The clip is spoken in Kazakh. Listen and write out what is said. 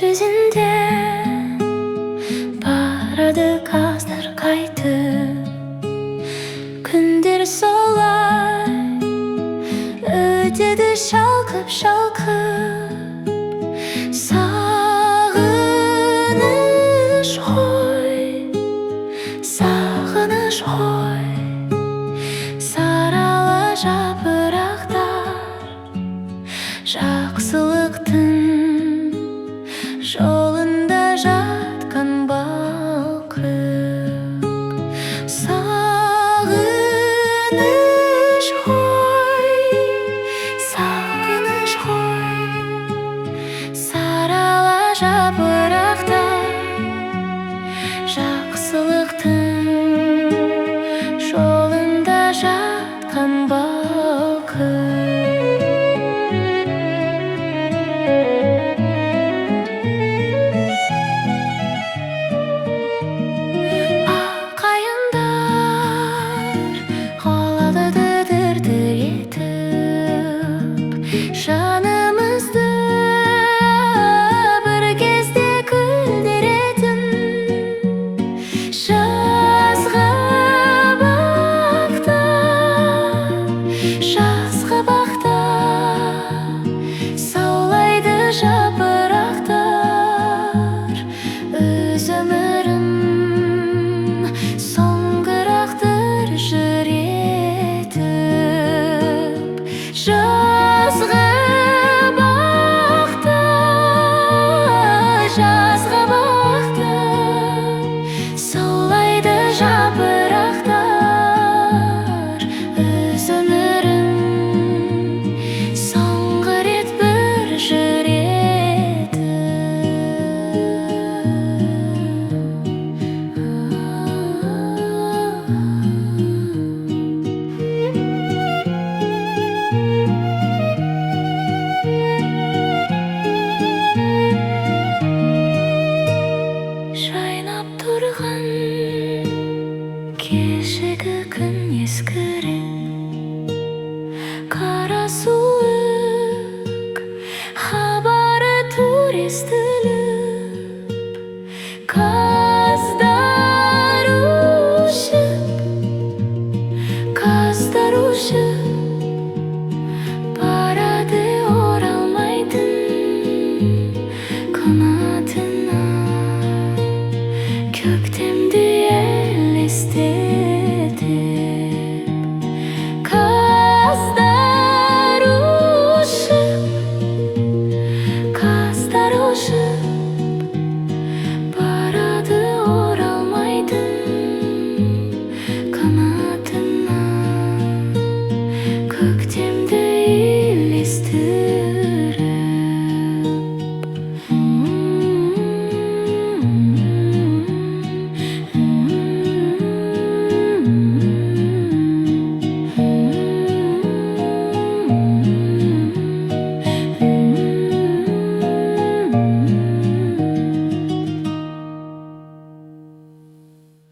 жүзінде барады қаздар қайтып. Күндер солай өтеді шалқып-шалқып. Сағыныш ғой, сағыныш ғой, сарала жапырақтар, жақсылықтың жолында жатқан балқып. Сағыныш ғой, сағыныш ғой, сарала жапырақтар, жақсылықтың жолында жатқан балқып. Жанымызды бір кезде күлдіретін жазғы бақта саулайды жапырақтар. Өз өмірім соңғырақтыр жүретіп. Жазғы бақта саулайды жапырақтар. Өз өмірім соңғы рет бір жүретіп. Жайнап тұрған кешегі күн ескіріп, қара суық хабары туристік.